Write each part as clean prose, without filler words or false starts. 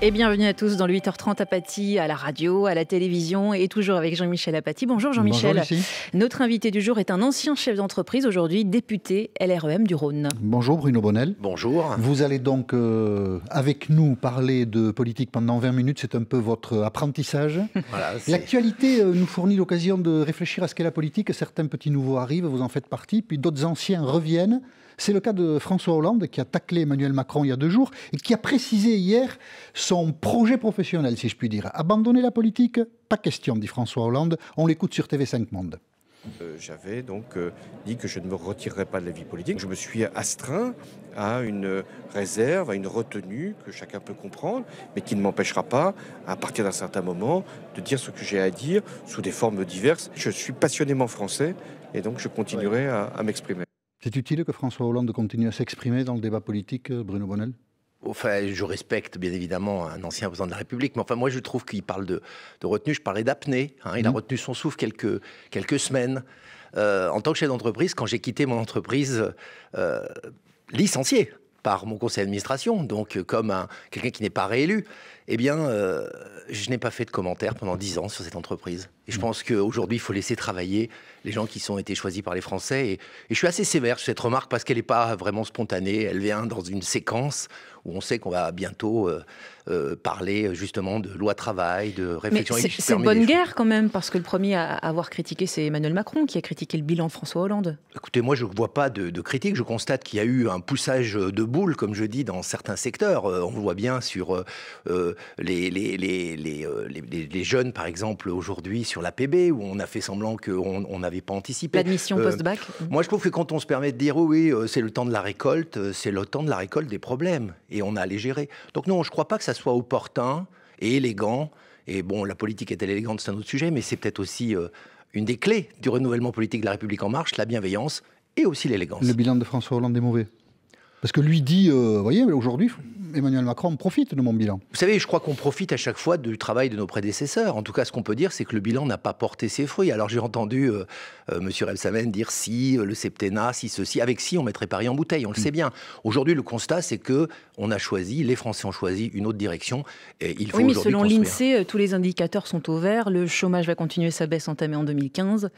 Et bienvenue à tous dans le 8h30 Apathy, à la radio, à la télévision et toujours avec Jean-Michel Apathy. Bonjour Jean-Michel. Bonjour Lucie. Notre invité du jour est un ancien chef d'entreprise, aujourd'hui député LREM du Rhône. Bonjour Bruno Bonnel. Bonjour. Vous allez donc avec nous parler de politique pendant 20 minutes, c'est un peu votre apprentissage. Voilà, l'actualité nous fournit l'occasion de réfléchir à ce qu'est la politique. Certains petits nouveaux arrivent, vous en faites partie, puis d'autres anciens reviennent. C'est le cas de François Hollande qui a taclé Emmanuel Macron il y a 2 jours et qui a précisé hier son projet professionnel, si je puis dire. Abandonner la politique, pas question, dit François Hollande. On l'écoute sur TV5 Monde. J'avais donc dit que je ne me retirerais pas de la vie politique. Je me suis astreint à une réserve, à une retenue que chacun peut comprendre, mais qui ne m'empêchera pas, à partir d'un certain moment, de dire ce que j'ai à dire sous des formes diverses. Je suis passionnément français et donc je continuerai à m'exprimer. C'est utile que François Hollande continue à s'exprimer dans le débat politique, Bruno Bonnel ? Enfin, je respecte bien évidemment un ancien président de la République, mais enfin moi je trouve qu'il parle de retenue, je parlais d'apnée. Il a retenu son souffle quelques semaines. En tant que chef d'entreprise, quand j'ai quitté mon entreprise licencié par mon conseil d'administration, donc comme quelqu'un qui n'est pas réélu, eh bien, je n'ai pas fait de commentaires pendant 10 ans sur cette entreprise. Et je pense qu'aujourd'hui, il faut laisser travailler les gens qui ont été choisis par les Français. Et je suis assez sévère sur cette remarque parce qu'elle n'est pas vraiment spontanée. Elle vient dans une séquence où on sait qu'on va bientôt parler justement de loi travail, de réflexion. Mais c'est bonne guerre quand même, parce que le premier à avoir critiqué, c'est Emmanuel Macron qui a critiqué le bilan de François Hollande. Écoutez, moi je ne vois pas de critique. Je constate qu'il y a eu un poussage de boule, comme je dis, dans certains secteurs. On le voit bien sur les jeunes, par exemple, aujourd'hui, sur l'APB, où on a fait semblant qu'on n'avait pas anticipé. L'admission post-bac. Moi, je trouve que quand on se permet de dire oui, c'est le temps de la récolte, c'est le temps de la récolte des problèmes, et on a à les gérer. Donc non, je ne crois pas que ça soit opportun et élégant. Et bon, la politique est-elle élégante, c'est un autre sujet, mais c'est peut-être aussi une des clés du renouvellement politique de la République En Marche, la bienveillance et aussi l'élégance. Le bilan de François Hollande est mauvais. Parce que lui dit, vous voyez, aujourd'hui, Emmanuel Macron profite de mon bilan. Vous savez, je crois qu'on profite à chaque fois du travail de nos prédécesseurs. En tout cas, ce qu'on peut dire, c'est que le bilan n'a pas porté ses fruits. Alors j'ai entendu M. Rebsamen dire si, le septennat, si ceci. Avec si, on mettrait Paris en bouteille, on le sait bien. Aujourd'hui, le constat, c'est que on a choisi, les Français ont choisi une autre direction. Et il faut oui, mais aujourd'hui selon construire. l'INSEE, tous les indicateurs sont au vert. Le chômage va continuer sa baisse entamée en 2015.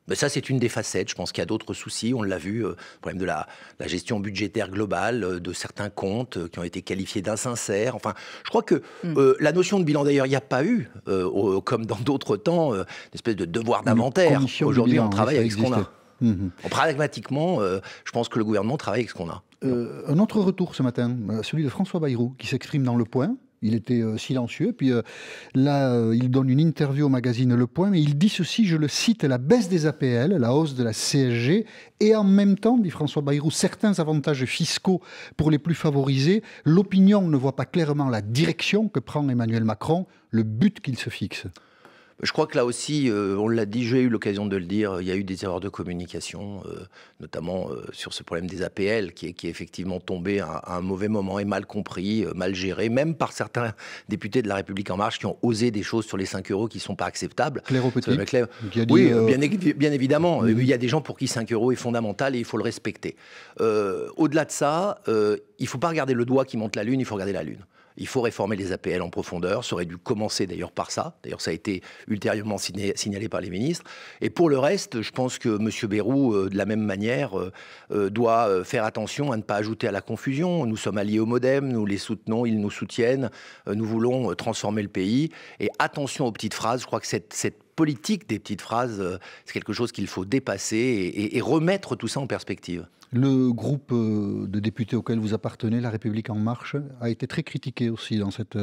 Mais ça, c'est une des facettes. Je pense qu'il y a d'autres soucis. On l'a vu, le problème de la gestion budgétaire globale, de certains comptes qui ont été qualifiés d'insincères. Enfin, je crois que la notion de bilan, d'ailleurs, il n'y a pas eu, comme dans d'autres temps, une espèce de devoir d'inventaire. Aujourd'hui, on travaille avec ce qu'on a. Pragmatiquement, je pense que le gouvernement travaille avec ce qu'on a. Un autre retour ce matin, celui de François Bayrou, qui s'exprime dans Le Point. Il était silencieux, puis là, il donne une interview au magazine Le Point, mais il dit ceci, je le cite, la baisse des APL, la hausse de la CSG, et en même temps, dit François Bayrou, certains avantages fiscaux pour les plus favorisés. L'opinion ne voit pas clairement la direction que prend Emmanuel Macron, le but qu'il se fixe. Je crois que là aussi, on l'a dit, j'ai eu l'occasion de le dire, il y a eu des erreurs de communication, notamment sur ce problème des APL, qui est effectivement tombé à un mauvais moment et mal compris, mal géré, même par certains députés de La République En Marche qui ont osé des choses sur les 5 € qui ne sont pas acceptables. Claire au Petit. Oui, bien évidemment. Il y a des gens pour qui 5 € est fondamental et il faut le respecter. Au-delà de ça, il ne faut pas regarder le doigt qui monte la Lune, il faut regarder la Lune. Il faut réformer les APL en profondeur. Ça aurait dû commencer d'ailleurs par ça. D'ailleurs, ça a été ultérieurement signalé par les ministres. Et pour le reste, je pense que M. Bayrou, de la même manière, doit faire attention à ne pas ajouter à la confusion. Nous sommes alliés au MoDem, nous les soutenons, ils nous soutiennent. Nous voulons transformer le pays. Et attention aux petites phrases. Je crois que cette politique des petites phrases, c'est quelque chose qu'il faut dépasser et remettre tout ça en perspective. Le groupe de députés auquel vous appartenez, La République En Marche, a été très critiqué aussi dans cette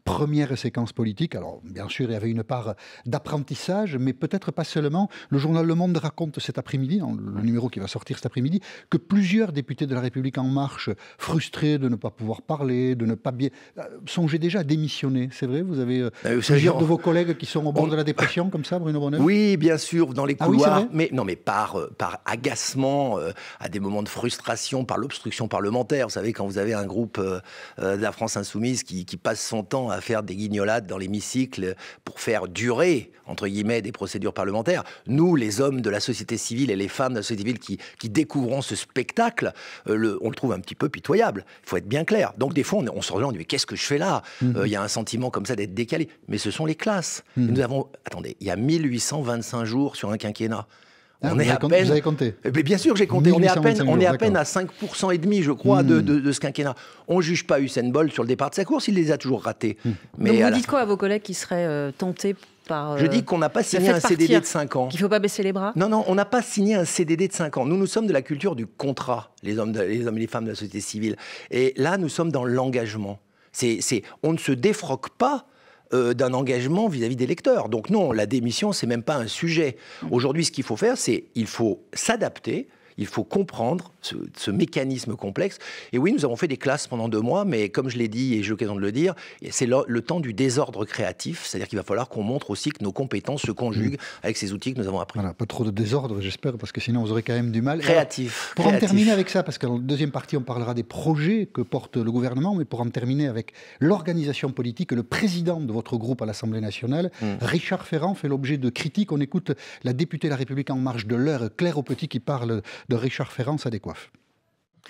première séquence politique. Alors, bien sûr, il y avait une part d'apprentissage, mais peut-être pas seulement. Le journal Le Monde raconte cet après-midi, dans le numéro qui va sortir cet après-midi, que plusieurs députés de La République En Marche, frustrés de ne pas pouvoir parler, de ne pas bien... songeaient déjà à démissionner. C'est vrai, vous avez plusieurs de vos collègues qui sont au bord de la dépression, comme ça, Bruno Bonnel ? Oui, bien sûr, dans les couloirs. Ah oui, mais par agacement, à des moments moments de frustration par l'obstruction parlementaire. Vous savez, quand vous avez un groupe de la France Insoumise qui passe son temps à faire des guignolades dans l'hémicycle pour faire durer, entre guillemets, des procédures parlementaires, nous, les hommes de la société civile et les femmes de la société civile qui découvrons ce spectacle, on le trouve un petit peu pitoyable. Il faut être bien clair. Donc des fois, on se regarde, on dit, mais qu'est-ce que je fais là ? Il y a un sentiment comme ça d'être décalé. Mais ce sont les classes. Et nous avons, attendez, il y a 1825 jours sur un quinquennat. Vous avez compté? Mais bien sûr que j'ai compté. On est à peine à 5% et demi, je crois, de ce quinquennat. On ne juge pas Usain Bolt sur le départ de sa course, il les a toujours ratés. Mais donc vous dites quoi à vos collègues qui seraient tentés par... Je dis qu'on n'a pas signé un CDD de 5 ans. Qu'il ne faut pas baisser les bras? Non, on n'a pas signé un CDD de 5 ans. Nous sommes de la culture du contrat, les hommes et les femmes de la société civile. Et là, nous sommes dans l'engagement. On ne se défroque pas d'un engagement vis-à-vis des lecteurs. Donc non, la démission, c'est même pas un sujet. Aujourd'hui, ce qu'il faut faire, c'est il faut s'adapter, il faut comprendre ce mécanisme complexe. Et oui, nous avons fait des classes pendant 2 mois, mais comme je l'ai dit et j'ai l'occasion de le dire, c'est le temps du désordre créatif, c'est-à-dire qu'il va falloir qu'on montre aussi que nos compétences se conjuguent avec ces outils que nous avons appris. Voilà, pas trop de désordre, j'espère, parce que sinon vous aurez quand même du mal. Créatif. Alors, pour en terminer avec ça, parce qu'en deuxième partie, on parlera des projets que porte le gouvernement, mais pour en terminer avec l'organisation politique, le président de votre groupe à l'Assemblée nationale, Richard Ferrand, fait l'objet de critiques. On écoute la députée La République En Marche de l'Eure, Claire Aupetit, qui parle de Richard Ferrand, ça décoiffe.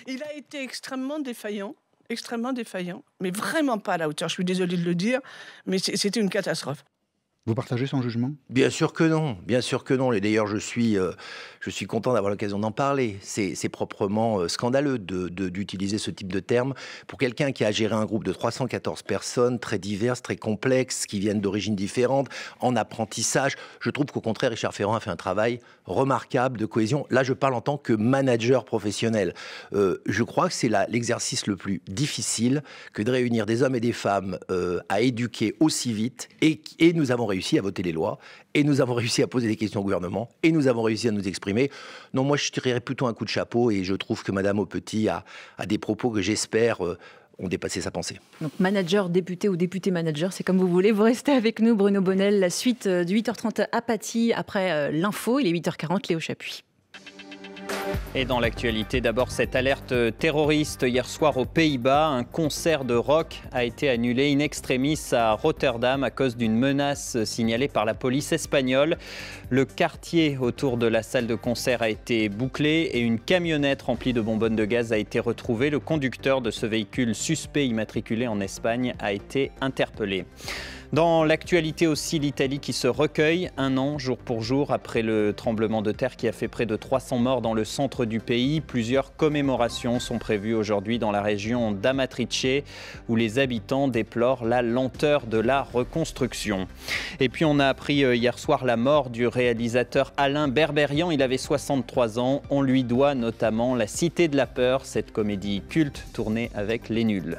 Il a été extrêmement défaillant, mais vraiment pas à la hauteur. Je suis désolé de le dire, mais c'était une catastrophe. Vous partagez son jugement ? Bien sûr que non, bien sûr que non. Et d'ailleurs, je suis content d'avoir l'occasion d'en parler. C'est proprement scandaleux d'utiliser ce type de terme pour quelqu'un qui a géré un groupe de 314 personnes, très diverses, très complexes, qui viennent d'origines différentes, en apprentissage. Je trouve qu'au contraire, Richard Ferrand a fait un travail remarquable de cohésion. Là, je parle en tant que manager professionnel. Je crois que c'est l'exercice le plus difficile que de réunir des hommes et des femmes à éduquer aussi vite. Et nous avons réussi à voter les lois, et nous avons réussi à poser des questions au gouvernement, et nous avons réussi à nous exprimer. Non, moi, je tirerais plutôt un coup de chapeau, et je trouve que Madame Aupetit a des propos que j'espère ont dépassé sa pensée. Donc manager, député ou député manager, c'est comme vous voulez. Vous restez avec nous, Bruno Bonnell. La suite du 8h30 Apathy, après l'info, il est 8h40, Léo Chapuis. Et dans l'actualité, d'abord cette alerte terroriste hier soir aux Pays-Bas. Un concert de rock a été annulé in extremis à Rotterdam à cause d'une menace signalée par la police espagnole. Le quartier autour de la salle de concert a été bouclé et une camionnette remplie de bonbonnes de gaz a été retrouvée. Le conducteur de ce véhicule suspect immatriculé en Espagne a été interpellé. Dans l'actualité aussi, l'Italie qui se recueille 1 an, jour pour jour, après le tremblement de terre qui a fait près de 300 morts dans le centre du pays. Plusieurs commémorations sont prévues aujourd'hui dans la région d'Amatrice, où les habitants déplorent la lenteur de la reconstruction. Et puis on a appris hier soir la mort du réalisateur Alain Berberian. Il avait 63 ans. On lui doit notamment La Cité de la Peur, cette comédie culte tournée avec les nuls.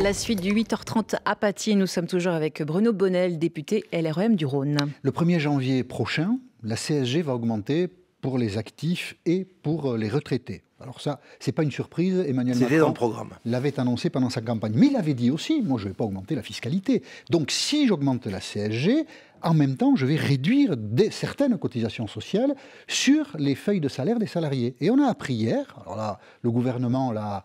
La suite du 8h30 Apathy, nous sommes toujours avec Bruno Bonnell, député LREM du Rhône. Le 1er janvier prochain, la CSG va augmenter pour les actifs et pour les retraités. Alors ça, c'est pas une surprise, Emmanuel C'était dans le Macron programme. L'avait annoncé pendant sa campagne. Mais il avait dit aussi, moi je ne vais pas augmenter la fiscalité. Donc si j'augmente la CSG, en même temps je vais réduire certaines cotisations sociales sur les feuilles de salaire des salariés. Et on a appris hier, alors là, le gouvernement l'a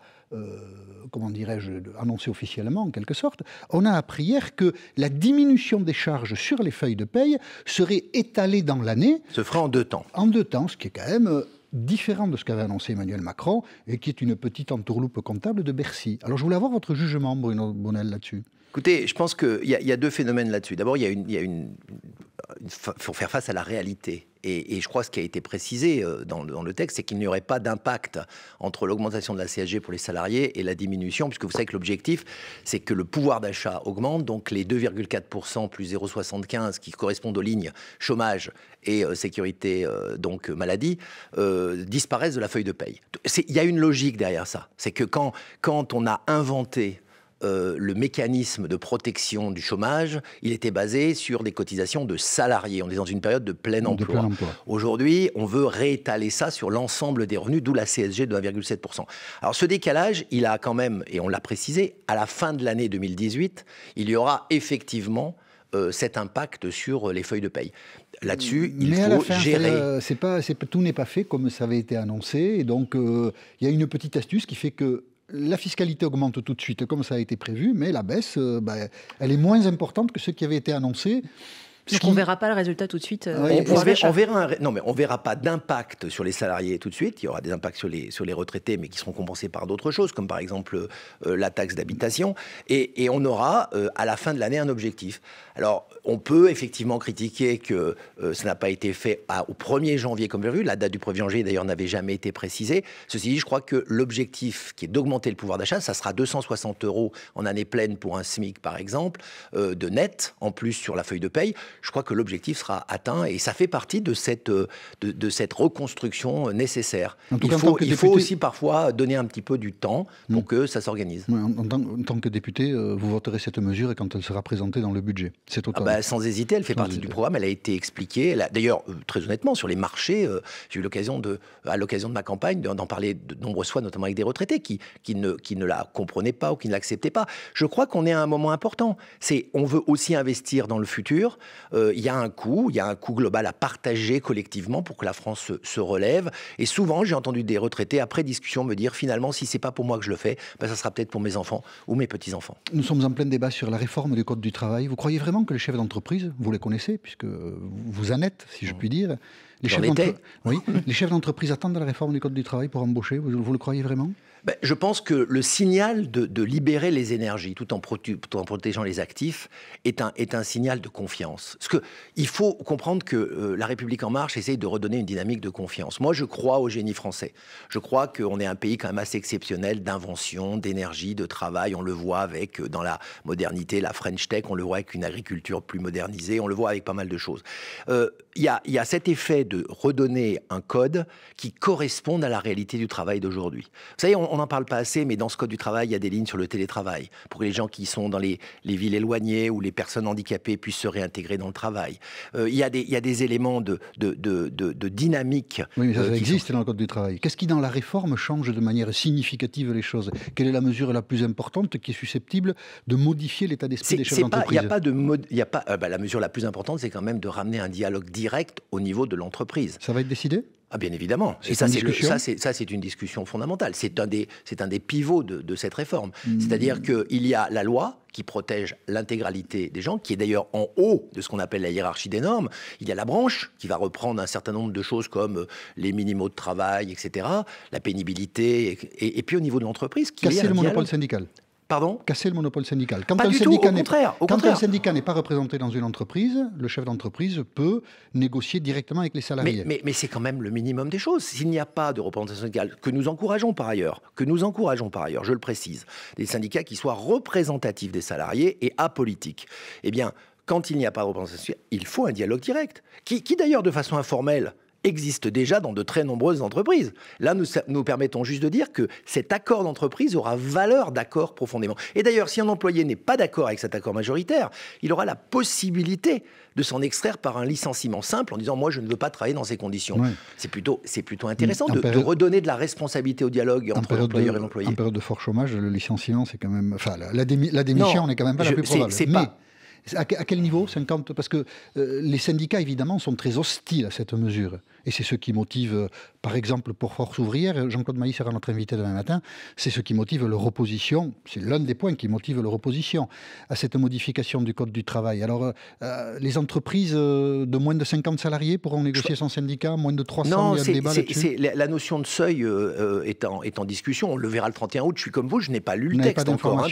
comment dirais-je, annoncé officiellement en quelque sorte, on a appris hier que la diminution des charges sur les feuilles de paye serait étalée dans l'année. Se fera en 2 temps. En 2 temps, ce qui est quand même différent de ce qu'avait annoncé Emmanuel Macron et qui est une petite entourloupe comptable de Bercy. Alors je voulais avoir votre jugement, Bruno Bonnell, là-dessus. Écoutez, je pense qu'il y a 2 phénomènes là-dessus. D'abord, il faut faire face à la réalité. Et je crois que ce qui a été précisé dans le texte, c'est qu'il n'y aurait pas d'impact entre l'augmentation de la CSG pour les salariés et la diminution, puisque vous savez que l'objectif, c'est que le pouvoir d'achat augmente, donc les 2,4% plus 0,75 qui correspondent aux lignes chômage et sécurité, donc maladie, disparaissent de la feuille de paye. Il y a une logique derrière ça. C'est que quand on a inventé le mécanisme de protection du chômage, il était basé sur des cotisations de salariés. On est dans une période de plein emploi. Aujourd'hui, on veut réétaler ça sur l'ensemble des revenus, d'où la CSG de 1,7%. Alors ce décalage, il a quand même, et on l'a précisé, à la fin de l'année 2018, il y aura effectivement cet impact sur les feuilles de paye. Là-dessus, il Mais à la faut fin, gérer. tout n'est pas fait comme ça avait été annoncé. Et donc, il y a une petite astuce qui fait que la fiscalité augmente tout de suite comme ça a été prévu, mais la baisse, elle est moins importante que ce qui avait été annoncé. Donc on ne verra pas le résultat tout de suite. On verra pas d'impact sur les salariés tout de suite. Il y aura des impacts sur les retraités, mais qui seront compensés par d'autres choses, comme par exemple la taxe d'habitation. Et on aura à la fin de l'année un objectif. Alors, on peut effectivement critiquer que ça n'a pas été fait au 1er janvier comme prévu. La date du 1er janvier, d'ailleurs, n'avait jamais été précisée. Ceci dit, je crois que l'objectif qui est d'augmenter le pouvoir d'achat, ça sera 260 € en année pleine pour un SMIC, par exemple, de net, en plus sur la feuille de paye. Je crois que l'objectif sera atteint et ça fait partie de cette reconstruction nécessaire. Il faut aussi parfois donner un petit peu du temps pour que ça s'organise. En tant que député, vous voterez cette mesure et quand elle sera présentée dans le budget. C'est total. Sans hésiter, elle fait partie du programme, elle a été expliquée. D'ailleurs, très honnêtement, sur les marchés, j'ai eu l'occasion à l'occasion de ma campagne d'en parler de nombreuses fois, notamment avec des retraités qui ne la comprenaient pas ou qui ne l'acceptaient pas. Je crois qu'on est à un moment important. On veut aussi investir dans le futur. Il y a un coût global à partager collectivement pour que la France se relève. Et souvent, j'ai entendu des retraités, après discussion, me dire finalement, si c'est pas pour moi que je le fais, ça sera peut-être pour mes enfants ou mes petits-enfants. Nous sommes en plein débat sur la réforme du Code du travail. Vous croyez vraiment que les chefs d'entreprise, vous les connaissez, puisque vous en êtes, si je puis dire, les chefs d'entreprise attendent la réforme du Code du travail pour embaucher, vous le croyez vraiment ? Je pense que le signal de libérer les énergies tout en protégeant les actifs est un signal de confiance. Parce qu'il faut comprendre que La République En Marche essaye de redonner une dynamique de confiance. Moi, je crois au génie français. Je crois qu'on est un pays quand même assez exceptionnel d'invention, d'énergie, de travail. On le voit avec, dans la modernité, la French Tech, on le voit avec une agriculture plus modernisée, on le voit avec pas mal de choses. Il y a cet effet de redonner un code qui corresponde à la réalité du travail d'aujourd'hui. Vous savez, on n'en parle pas assez, mais dans ce code du travail, il y a des lignes sur le télétravail, pour que les gens qui sont dans les villes éloignées ou les personnes handicapées puissent se réintégrer dans le travail. Il y a des éléments de dynamique. Oui, mais ça existe dans le code du travail. Qu'est-ce qui, dans la réforme, change de manière significative les choses ? Quelle est la mesure la plus importante qui est susceptible de modifier l'état d'esprit des chefs d'entreprise ? La mesure la plus importante, c'est quand même de ramener un dialogue direct au niveau de l'entreprise. Ça va être décidé ? Bien évidemment. Et ça, c'est une discussion fondamentale. C'est un des pivots de cette réforme. C'est-à-dire qu'il y a la loi qui protège l'intégralité des gens, qui est d'ailleurs en haut de ce qu'on appelle la hiérarchie des normes. Il y a la branche qui va reprendre un certain nombre de choses comme les minimaux de travail, etc., la pénibilité, et puis au niveau de l'entreprise... Casser le monopole syndical. Pardon ? Casser le monopole syndical. Quand un syndicat n'est pas représenté dans une entreprise, le chef d'entreprise peut négocier directement avec les salariés. Mais c'est quand même le minimum des choses. S'il n'y a pas de représentation syndicale, que nous encourageons par ailleurs, je le précise, des syndicats qui soient représentatifs des salariés et apolitiques, eh bien, quand il n'y a pas de représentation, il faut un dialogue direct, qui d'ailleurs, de façon informelle, existe déjà dans de très nombreuses entreprises. Là, nous permettons juste de dire que cet accord d'entreprise aura valeur d'accord profondément. Et d'ailleurs, si un employé n'est pas d'accord avec cet accord majoritaire, il aura la possibilité de s'en extraire par un licenciement simple en disant « moi, je ne veux pas travailler dans ces conditions ». C'est plutôt intéressant de redonner de la responsabilité au dialogue entre l'employeur et l'employé. En période de fort chômage, le licenciement, c'est quand même... Enfin, la démission n'est quand même pas la plus probable. À quel niveau 50 ? Parce que les syndicats, évidemment, sont très hostiles à cette mesure. Et c'est ce qui motive, par exemple, pour Force ouvrière, Jean-Claude Mailly sera notre invité demain matin, c'est ce qui motive leur opposition, c'est l'un des points qui motive leur opposition à cette modification du Code du travail. Alors, les entreprises de moins de 50 salariés pourront négocier son syndicat, moins de 300, il y a un débat là-dessus. La notion de seuil est en discussion, on le verra le 31 août, je suis comme vous, je n'ai pas lu le texte encore,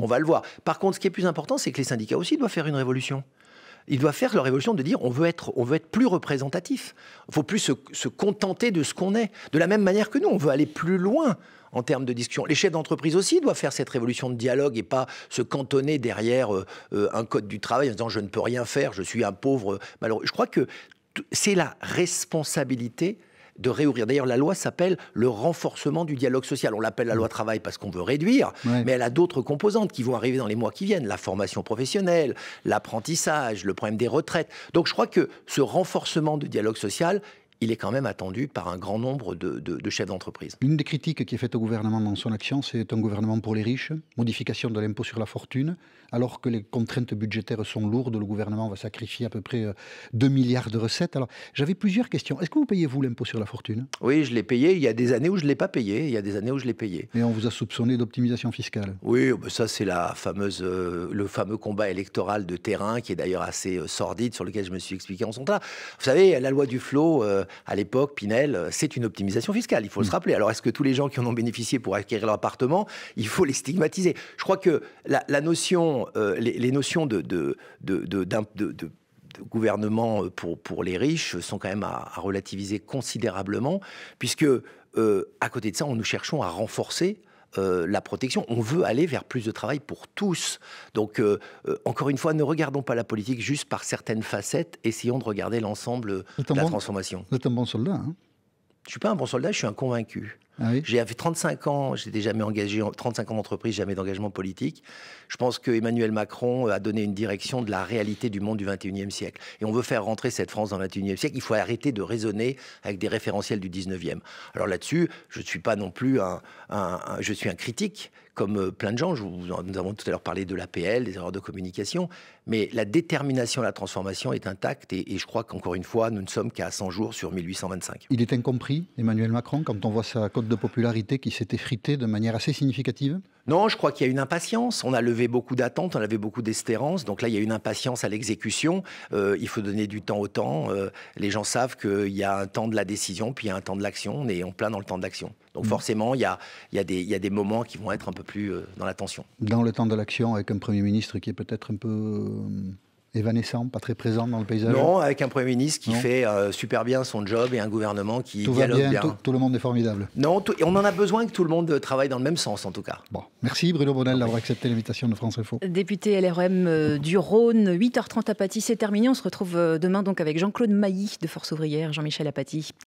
on va le voir. Par contre, ce qui est plus important, c'est que les syndicats aussi doivent faire une révolution. Ils doivent faire leur révolution de dire on veut être plus représentatif. Il ne faut plus se contenter de ce qu'on est. De la même manière que nous, on veut aller plus loin en termes de discussion. Les chefs d'entreprise aussi doivent faire cette révolution de dialogue et pas se cantonner derrière un code du travail en disant je ne peux rien faire, je suis un pauvre malheureux. Je crois que c'est la responsabilité de réouvrir. D'ailleurs, la loi s'appelle le renforcement du dialogue social. On l'appelle la loi travail parce qu'on veut réduire, mais elle a d'autres composantes qui vont arriver dans les mois qui viennent. La formation professionnelle, l'apprentissage, le problème des retraites. Donc je crois que ce renforcement du dialogue social, il est quand même attendu par un grand nombre de chefs d'entreprise. Une des critiques qui est faite au gouvernement dans son action, c'est un gouvernement pour les riches, modification de l'impôt sur la fortune, alors que les contraintes budgétaires sont lourdes, le gouvernement va sacrifier à peu près 2 milliards de recettes. Alors, j'avais plusieurs questions. Est-ce que vous payez, vous, l'impôt sur la fortune? Oui, je l'ai payé. Il y a des années où je ne l'ai pas payé. Il y a des années où je l'ai payé. Et on vous a soupçonné d'optimisation fiscale? Oui, ça c'est le fameux combat électoral de terrain qui est d'ailleurs assez sordide, sur lequel je me suis expliqué en son temps. Vous savez, la loi Duflot, à l'époque, Pinel, c'est une optimisation fiscale, il faut se rappeler. Alors est-ce que tous les gens qui en ont bénéficié pour acquérir leur appartement, il faut les stigmatiser? Je crois que la notion, les notions de gouvernement pour les riches sont quand même à relativiser considérablement, puisque à côté de ça, nous cherchons à renforcer la protection. On veut aller vers plus de travail pour tous. Donc, encore une fois, ne regardons pas la politique juste par certaines facettes, essayons de regarder l'ensemble de la transformation. Vous êtes un bon soldat, hein? Je ne suis pas un bon soldat, je suis un convaincu. Ah oui? J'ai fait 35 ans, j'étais jamais engagé, 35 ans d'entreprise, jamais d'engagement politique. Je pense que Emmanuel Macron a donné une direction de la réalité du monde du 21e siècle. Et on veut faire rentrer cette France dans le 21e siècle. Il faut arrêter de raisonner avec des référentiels du 19e. Alors là-dessus, je ne suis pas non plus je suis un critique, comme plein de gens. Nous avons tout à l'heure parlé de l'APL, des erreurs de communication. Mais la détermination à la transformation est intacte. Et je crois qu'encore une fois, nous ne sommes qu'à 100 jours sur 1825. Il est incompris, Emmanuel Macron, quand on voit sa cote de popularité qui s'est effritée de manière assez significative? Non, je crois qu'il y a une impatience. On a levé beaucoup d'attentes, on avait beaucoup d'espérances. Donc là, il y a une impatience à l'exécution. Il faut donner du temps au temps. Les gens savent qu'il y a un temps de la décision, puis il y a un temps de l'action. On est en plein dans le temps de l'action. Donc forcément, il y a des moments qui vont être un peu plus dans la tension. Dans le temps de l'action, avec un Premier ministre qui est peut-être un peu évanescent, pas très présent dans le paysage? Non, avec un Premier ministre qui fait super bien son job et un gouvernement qui dialogue bien. Tout le monde est formidable. Non, et on en a besoin que tout le monde travaille dans le même sens, en tout cas. Bon, merci Bruno Bonnell d'avoir accepté l'invitation de France Info. Député LREM du Rhône, 8h30 à Paty, c'est terminé. On se retrouve demain donc avec Jean-Claude Mailly de Force Ouvrière, Jean-Michel Apathy.